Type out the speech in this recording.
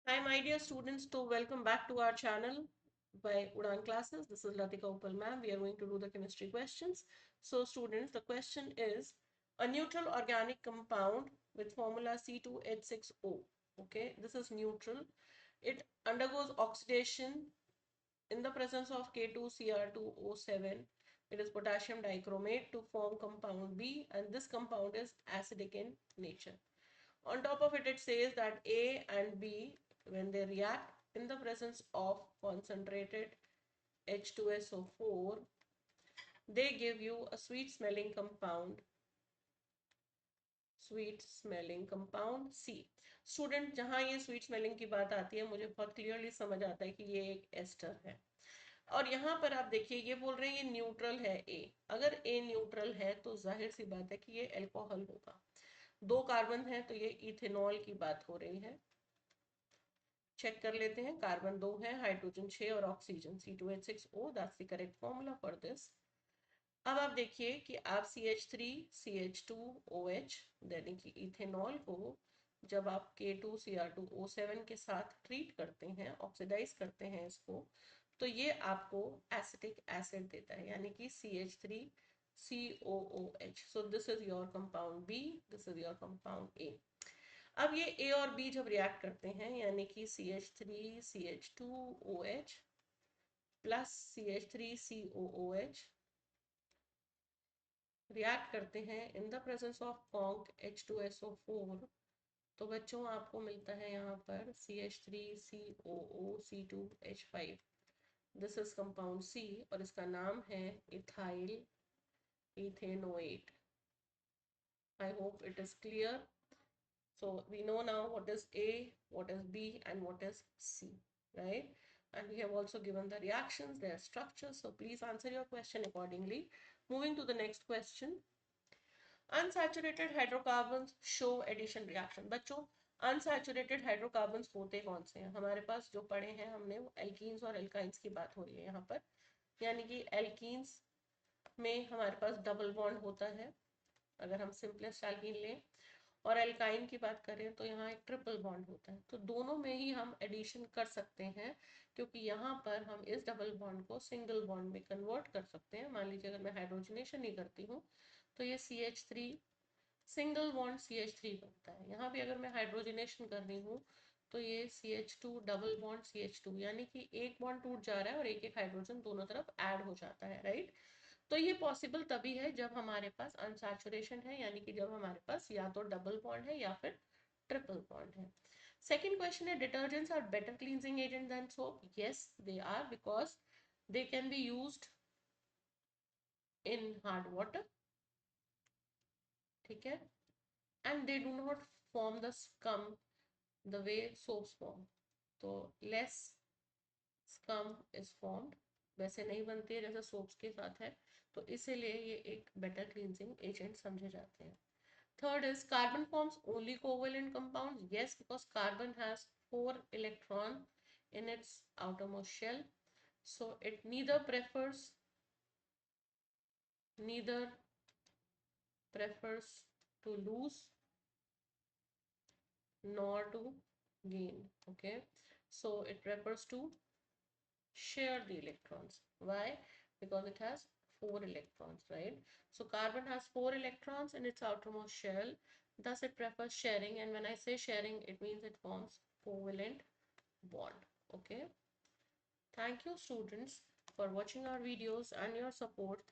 Hi, my dear students. So, welcome back to our channel by Udan Classes. This is Latika Upal ma'am. We are going to do the chemistry questions. So, students, the question is a neutral organic compound with formula C2H6O. Okay, this is neutral. It undergoes oxidation in the presence of K2Cr2O7. It is potassium dichromate to form compound B, and this compound is acidic in nature. On top of it, it says that A and B, when they react in the presence of concentrated H2SO4, they give you a sweet smelling compound C. Student जहां ये sweet smelling की बात आती है मुझे बहुत clearly समझ आता है कि ये एक एस्टर है। और यहाँ पर आप देखिए ये बोल रहे हैं ये न्यूट्रल है ए। अगर ए न्यूट्रल है तो जाहिर सी बात है कि ये एल्कोहल होगा। दो कार्बन है तो ये इथेनॉल की बात हो रही है। चेक कर लेते हैं। कार्बन 2 है, हाइड्रोजन 6 और oxygen C2H6O। That's the correct formula for this. अब आप देखिए कि आप CH3CH2OH यानी कि इथेनॉल को जब आप K2Cr2O7 के साथ ट्रीट करते हैं, ऑक्सीडाइज करते हैं इसको, तो ये आपको एसिटिक एसिड देता है यानी कि CH3COOH। So this is your compound B, this is your compound A. अब ये ए और बी जब रिएक्ट करते हैं यानी कि CH3CH2OH प्लस CH3COOH रिएक्ट करते हैं in the presence of conc H2SO4, तो बच्चों आपको मिलता है यहाँ पर CH3COOC2H5। दिस इज कंपाउंड सी और इसका नाम है ethyl ethanoate. I hope it is clear. So we know now what is A, what is B, and what is C, right? And we have also given the reactions, their structures. So please answer your question accordingly. Moving to the next question. Unsaturated hydrocarbons show addition reaction. बच्चों unsaturated hydrocarbons होते कौन से हैं? हमारे पास जो पढ़े हैं हमने वो एल्कीन्स और एल्काइंस की बात हो रही है यहाँ पर। यानी कि एल्कीन्स में हमारे पास डबल बॉन्ड होता है अगर हम सिंपलेस्ट एल्कीन लें, और एल्काइन की बात करें तो यहाँ एक ट्रिपल बॉन्ड होता है। तो दोनों में ही हम एडिशन कर सकते हैं क्योंकि यहाँ पर हम इस डबल बॉन्ड को सिंगल बॉन्ड में कन्वर्ट कर सकते हैं। मान लीजिए अगर मैं हाइड्रोजनेशन नहीं करती हूँ तो ये CH3 सिंगल बॉन्ड CH3 बनता है। यहाँ भी अगर मैं हाइड्रोजनेशन कर रही हूँ तो ये CH2 डबल बॉन्ड CH2 यानी कि एक बॉन्ड टूट जा रहा है और एक एक हाइड्रोजन दोनों तरफ ऐड हो जाता है, राइट। तो ये पॉसिबल तभी है जब हमारे पास अनसैचुरेशन है यानी कि जब हमारे पास या तो डबल बॉन्ड है या फिर ट्रिपल बॉन्ड है। सेकेंड क्वेश्चन है detergents are better cleansing agent than soap. Yes they are, because they can be used in hard water, ठीक है, and they do not form the scum the way soaps form. तो less scum is formed, वैसे नहीं बनती है जैसे soaps के साथ है, तो इसीलिए ये एक बेटर क्लींजिंग एजेंट समझे जाते हैं। Third is carbon forms only covalent compounds. Yes, because carbon has 4 electrons in its outermost shell. So it neither prefers to lose nor to gain. Okay. So it prefers to share the electrons. Why? Because it has 4 electrons, right? So carbon has 4 electrons in its outermost shell. Thus it prefers sharing, and when I say sharing, it means it forms covalent bond. Okay. Thank you, students, for watching our videos and your support.